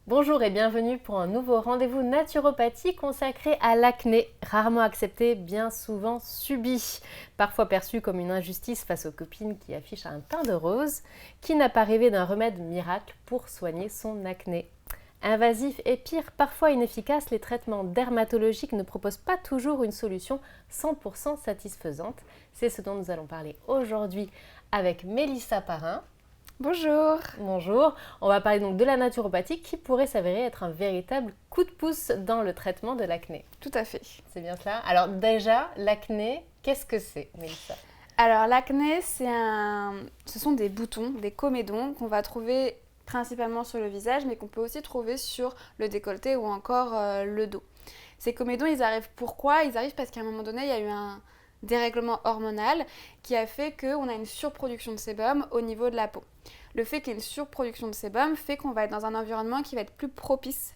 Bonjour et bienvenue pour un nouveau rendez-vous naturopathie consacré à l'acné, rarement accepté, bien souvent subi, parfois perçu comme une injustice face aux copines qui affichent un teint de rose. Qui n'a pas rêvé d'un remède miracle pour soigner son acné? Invasif et pire, parfois inefficace, les traitements dermatologiques ne proposent pas toujours une solution 100% satisfaisante. C'est ce dont nous allons parler aujourd'hui avec Mélissa Parrain. Bonjour. Bonjour, on va parler donc de la naturopathie qui pourrait s'avérer être un véritable coup de pouce dans le traitement de l'acné. Tout à fait. C'est bien cela. Alors déjà, l'acné, qu'est-ce que c'est, Mélissa? Alors l'acné, ce sont des boutons, des comédons qu'on va trouver principalement sur le visage, mais qu'on peut aussi trouver sur le décolleté ou encore le dos. Ces comédons, ils arrivent pourquoi? Ils arrivent parce qu'à un moment donné, il y a eu un dérèglement hormonal qui a fait qu'on a une surproduction de sébum au niveau de la peau. Le fait qu'il y ait une surproduction de sébum fait qu'on va être dans un environnement qui va être plus propice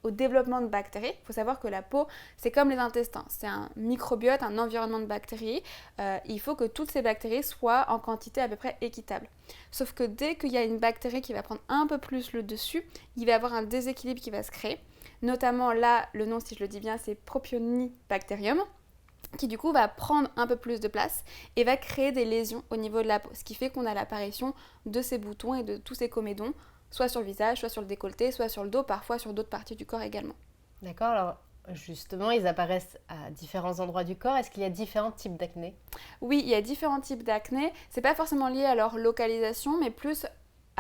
au développement de bactéries. Il faut savoir que la peau, c'est comme les intestins. C'est un microbiote, un environnement de bactéries. Il faut que toutes ces bactéries soient en quantité à peu près équitable. Sauf que dès qu'il y a une bactérie qui va prendre un peu plus le dessus, il va y avoir un déséquilibre qui va se créer. Notamment là, le nom, si je le dis bien, c'est Propionibacterium, qui du coup va prendre un peu plus de place et va créer des lésions au niveau de la peau. Ce qui fait qu'on a l'apparition de ces boutons et de tous ces comédons, soit sur le visage, soit sur le décolleté, soit sur le dos, parfois sur d'autres parties du corps également. D'accord, alors justement, ils apparaissent à différents endroits du corps. Est-ce qu'il y a différents types d'acné? Oui, il y a différents types d'acné. C'est pas forcément lié à leur localisation, mais plus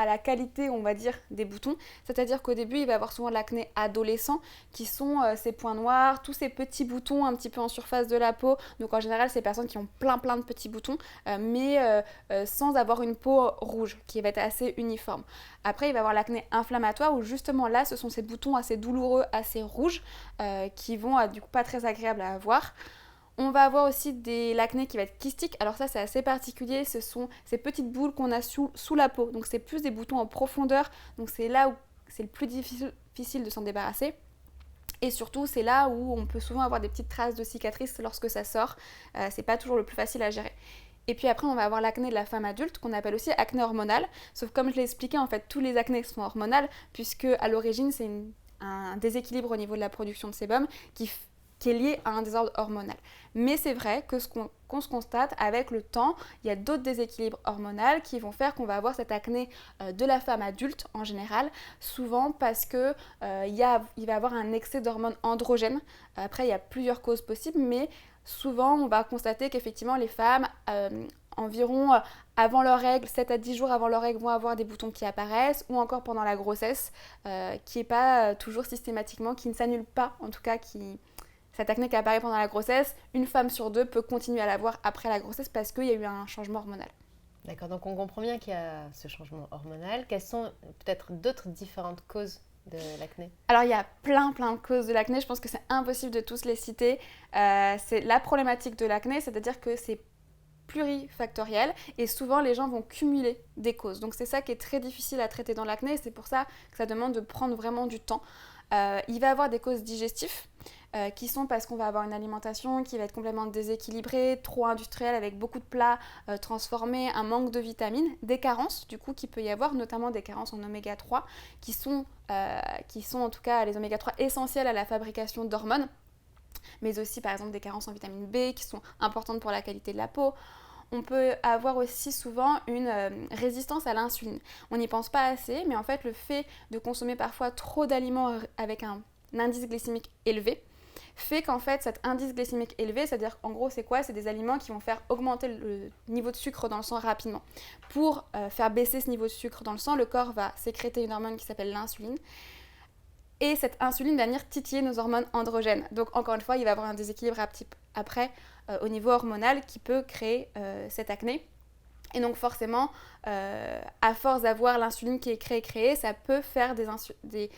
à la qualité, on va dire, des boutons. C'est-à-dire qu'au début, il va y avoir souvent de l'acné adolescent, qui sont ces points noirs, tous ces petits boutons un petit peu en surface de la peau. Donc en général, c'est des personnes qui ont plein de petits boutons, mais sans avoir une peau rouge, qui va être assez uniforme. Après, il va y avoir l'acné inflammatoire, où justement là, ce sont ces boutons assez douloureux, assez rouges, qui vont du coup pas très agréables à avoir. On va avoir aussi l'acné qui va être kystique. Alors ça, c'est assez particulier. Ce sont ces petites boules qu'on a sous la peau. Donc c'est plus des boutons en profondeur. Donc c'est là où c'est le plus difficile de s'en débarrasser. Et surtout, c'est là où on peut souvent avoir des petites traces de cicatrices lorsque ça sort. C'est pas toujours le plus facile à gérer. Et puis après, on va avoir l'acné de la femme adulte, qu'on appelle aussi acné hormonal. Sauf que comme je l'ai expliqué, en fait, tous les acnés sont hormonales, puisque à l'origine, c'est un déséquilibre au niveau de la production de sébum qui est lié à un désordre hormonal. Mais c'est vrai que qu'on se constate avec le temps, il y a d'autres déséquilibres hormonaux qui vont faire qu'on va avoir cette acné de la femme adulte en général, souvent parce que il va y avoir un excès d'hormones androgènes. Après, il y a plusieurs causes possibles, mais souvent on va constater qu'effectivement les femmes environ avant leurs règles, 7 à 10 jours avant leurs règles, vont avoir des boutons qui apparaissent, ou encore pendant la grossesse, qui n'est pas toujours systématiquement, qui ne s'annule pas, en tout cas, cette acné qui apparaît pendant la grossesse, une femme sur deux peut continuer à l'avoir après la grossesse parce qu'il y a eu un changement hormonal. D'accord, donc on comprend bien qu'il y a ce changement hormonal. Quelles sont peut-être d'autres différentes causes de l'acné? Alors il y a plein de causes de l'acné, je pense que c'est impossible de tous les citer. C'est la problématique de l'acné, c'est-à-dire que c'est plurifactoriel et souvent les gens vont cumuler des causes. Donc c'est ça qui est très difficile à traiter dans l'acné et c'est pour ça que ça demande de prendre vraiment du temps. Il va y avoir des causes digestives qui sont parce qu'on va avoir une alimentation qui va être complètement déséquilibrée, trop industrielle avec beaucoup de plats transformés, un manque de vitamines, des carences du coup qu'il peut y avoir, notamment des carences en oméga 3 qui sont en tout cas les oméga 3 essentiels à la fabrication d'hormones, mais aussi par exemple des carences en vitamine B qui sont importantes pour la qualité de la peau. On peut avoir aussi souvent une résistance à l'insuline. On n'y pense pas assez, mais en fait le fait de consommer parfois trop d'aliments avec un indice glycémique élevé fait qu'en fait cet indice glycémique élevé, c'est-à-dire en gros c'est quoi? C'est des aliments qui vont faire augmenter le niveau de sucre dans le sang rapidement. Pour faire baisser ce niveau de sucre dans le sang, le corps va sécréter une hormone qui s'appelle l'insuline. Et cette insuline va venir titiller nos hormones androgènes. Donc encore une fois, il va y avoir un déséquilibre après au niveau hormonal qui peut créer cette acné. Et donc forcément, à force d'avoir l'insuline qui est créée, ça peut faire des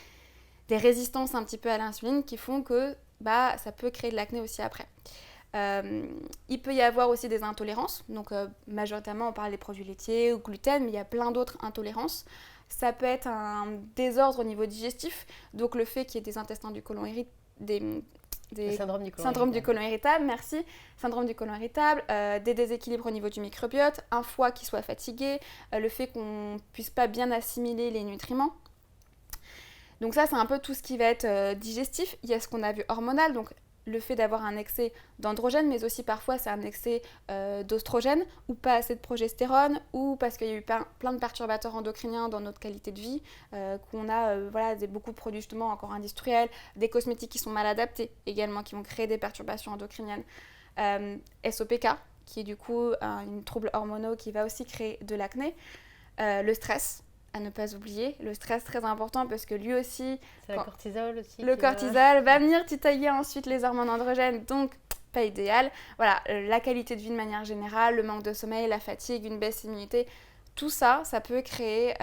résistances un petit peu à l'insuline qui font que ça peut créer de l'acné aussi après. Il peut y avoir aussi des intolérances, donc majoritairement on parle des produits laitiers ou gluten, mais il y a plein d'autres intolérances. Ça peut être un désordre au niveau digestif, donc le fait qu'il y ait des intestins du côlon irritable, Le syndrome du côlon syndrome du irritable. côlon irritable, merci, syndrome du côlon irritable, des déséquilibres au niveau du microbiote, un foie qui soit fatigué, le fait qu'on ne puisse pas bien assimiler les nutriments. Donc ça, c'est un peu tout ce qui va être digestif. Il y a ce qu'on a vu hormonal, donc le fait d'avoir un excès d'androgène, mais aussi parfois c'est un excès d'oestrogène ou pas assez de progestérone ou parce qu'il y a eu plein de perturbateurs endocriniens dans notre qualité de vie, qu'on a beaucoup de produits justement encore industriels, des cosmétiques qui sont mal adaptés également, qui vont créer des perturbations endocriniennes. SOPK, qui est du coup un trouble hormonaux qui va aussi créer de l'acné. Le stress, à ne pas oublier. Le stress, très important parce que lui aussi... C'est le cortisol aussi. Le cortisol va venir titiller ensuite les hormones androgènes, donc pas idéal. Voilà, la qualité de vie de manière générale, le manque de sommeil, la fatigue, une baisse d'immunité, tout ça, ça peut créer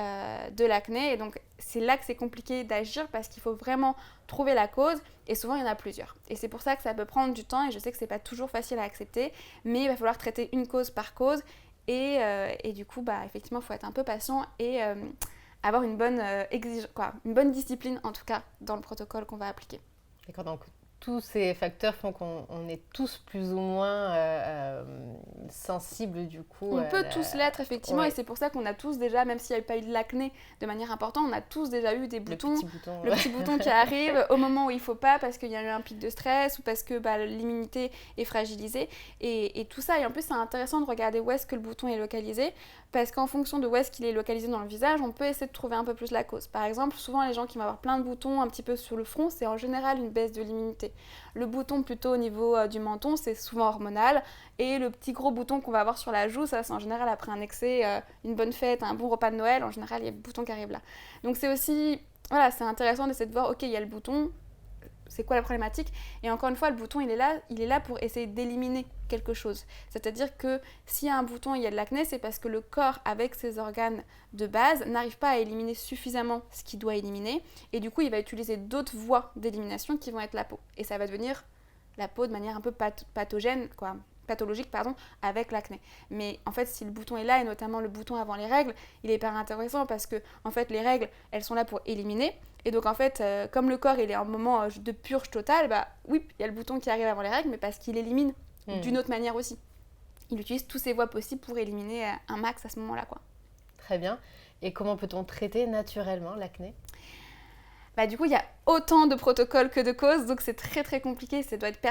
de l'acné. Et donc, c'est là que c'est compliqué d'agir parce qu'il faut vraiment trouver la cause. Et souvent, il y en a plusieurs. Et c'est pour ça que ça peut prendre du temps. Et je sais que c'est pas toujours facile à accepter. Mais il va falloir traiter une cause par cause. Et du coup, effectivement, il faut être un peu patient et avoir une bonne une bonne discipline, en tout cas, dans le protocole qu'on va appliquer. D'accord, donc tous ces facteurs font qu'on est tous plus ou moins sensibles du coup. On peut tous l'être effectivement, ouais. Et c'est pour ça qu'on a tous déjà, même s'il n'y a pas eu de l'acné de manière importante, on a tous déjà eu des boutons, le petit bouton qui arrive au moment où il ne faut pas parce qu'il y a eu un pic de stress ou parce que l'immunité est fragilisée et tout ça. Et en plus c'est intéressant de regarder où est-ce que le bouton est localisé parce qu'en fonction de où est-ce qu'il est localisé dans le visage, on peut essayer de trouver un peu plus la cause. Par exemple, souvent les gens qui vont avoir plein de boutons un petit peu sur le front, c'est en général une baisse de l'immunité. Le bouton plutôt au niveau du menton, c'est souvent hormonal. Et le petit gros bouton qu'on va avoir sur la joue, ça c'est en général après un excès, une bonne fête, un bon repas de Noël, en général il y a le bouton qui arrive là. Donc c'est aussi, c'est intéressant d'essayer de voir, ok, il y a le bouton, c'est quoi la problématique? Et encore une fois, le bouton il est là pour essayer d'éliminer quelque chose. C'est-à-dire que s'il y a un bouton et il y a de l'acné, c'est parce que le corps, avec ses organes de base, n'arrive pas à éliminer suffisamment ce qu'il doit éliminer. Et du coup, il va utiliser d'autres voies d'élimination qui vont être la peau. Et ça va devenir la peau de manière un peu pathologique, avec l'acné. Mais en fait, si le bouton est là, et notamment le bouton avant les règles, il est hyper intéressant parce que en fait, les règles, elles sont là pour éliminer. Et donc en fait, comme le corps il est en moment de purge totale, oui, il y a le bouton qui arrive avant les règles, mais parce qu'il élimine d'une autre manière aussi. Il utilise toutes ses voies possibles pour éliminer un max à ce moment-là, quoi. Très bien. Et comment peut-on traiter naturellement l'acné ? Du coup, il y a autant de protocoles que de causes, donc c'est très très compliqué, ça doit être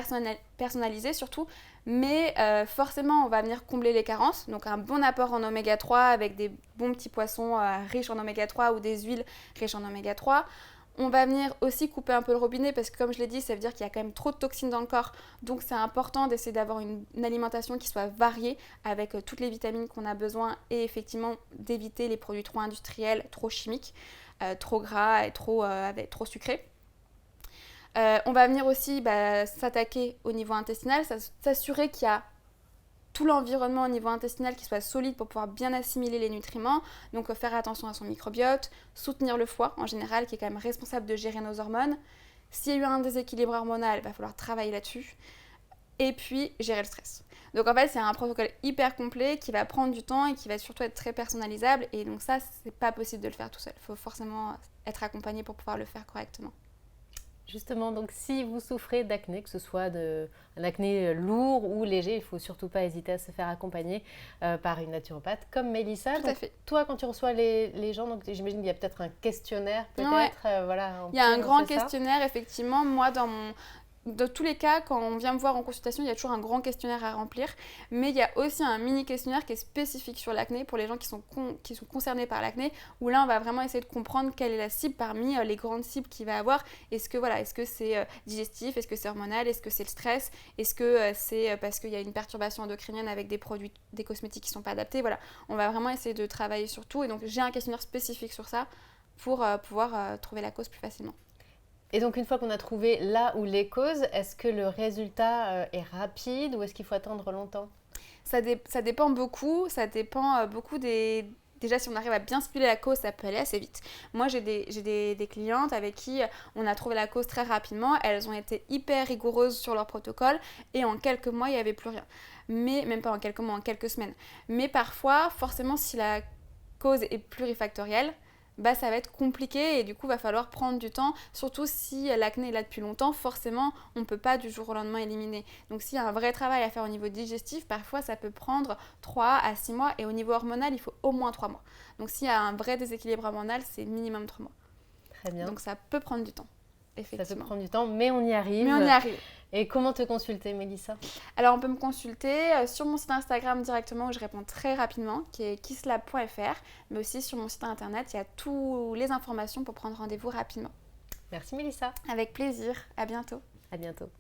personnalisé surtout, mais forcément on va venir combler les carences, donc un bon apport en oméga 3 avec des bons petits poissons riches en oméga 3 ou des huiles riches en oméga 3. On va venir aussi couper un peu le robinet parce que comme je l'ai dit, ça veut dire qu'il y a quand même trop de toxines dans le corps, donc c'est important d'essayer d'avoir une alimentation qui soit variée avec toutes les vitamines qu'on a besoin et effectivement d'éviter les produits trop industriels, trop chimiques. Trop gras et trop sucré. On va venir aussi s'attaquer au niveau intestinal, s'assurer qu'il y a tout l'environnement au niveau intestinal qui soit solide pour pouvoir bien assimiler les nutriments. Donc faire attention à son microbiote, soutenir le foie en général qui est quand même responsable de gérer nos hormones. S'il y a eu un déséquilibre hormonal, il va falloir travailler là-dessus. Et puis gérer le stress. Donc en fait, c'est un protocole hyper complet qui va prendre du temps et qui va surtout être très personnalisable. Et donc ça, c'est pas possible de le faire tout seul. Il faut forcément être accompagné pour pouvoir le faire correctement. Justement, donc si vous souffrez d'acné, que ce soit un acné lourd ou léger, il ne faut surtout pas hésiter à se faire accompagner par une naturopathe comme Mélissa. Tout à fait. Toi, quand tu reçois les gens, donc j'imagine qu'il y a peut-être un questionnaire, peut-être. Ouais. Il y a un grand questionnaire, effectivement. Moi, dans tous les cas, quand on vient me voir en consultation, il y a toujours un grand questionnaire à remplir, mais il y a aussi un mini questionnaire qui est spécifique sur l'acné pour les gens qui sont concernés par l'acné, où là on va vraiment essayer de comprendre quelle est la cible parmi les grandes cibles qu'il va avoir. Est-ce que c'est digestif, est-ce que c'est hormonal, est-ce que c'est le stress, est-ce que c'est parce qu'il y a une perturbation endocrinienne avec des produits, des cosmétiques qui ne sont pas adaptés. Voilà, on va vraiment essayer de travailler sur tout et donc j'ai un questionnaire spécifique sur ça pour pouvoir trouver la cause plus facilement. Et donc, une fois qu'on a trouvé là où les causes, est-ce que le résultat est rapide ou est-ce qu'il faut attendre longtemps ? Ça dépend beaucoup. Ça dépend beaucoup des... Déjà, si on arrive à bien stipuler la cause, ça peut aller assez vite. Moi, j'ai des clientes avec qui on a trouvé la cause très rapidement. Elles ont été hyper rigoureuses sur leur protocole et en quelques mois, il n'y avait plus rien. Mais même pas en quelques mois, en quelques semaines. Mais parfois, forcément, si la cause est plurifactorielle, ça va être compliqué et du coup, il va falloir prendre du temps. Surtout si l'acné est là depuis longtemps, forcément, on ne peut pas du jour au lendemain éliminer. Donc, s'il y a un vrai travail à faire au niveau digestif, parfois, ça peut prendre 3 à 6 mois et au niveau hormonal, il faut au moins 3 mois. Donc, s'il y a un vrai déséquilibre hormonal, c'est minimum 3 mois. Très bien. Donc ça peut prendre du temps, effectivement. Ça peut prendre du temps, mais on y arrive. Mais on y arrive. Et comment te consulter, Mélissa? Alors on peut me consulter sur mon site Instagram directement où je réponds très rapidement, qui est kisslab.fr, mais aussi sur mon site internet, il y a toutes les informations pour prendre rendez-vous rapidement. Merci Mélissa. Avec plaisir, à bientôt. À bientôt.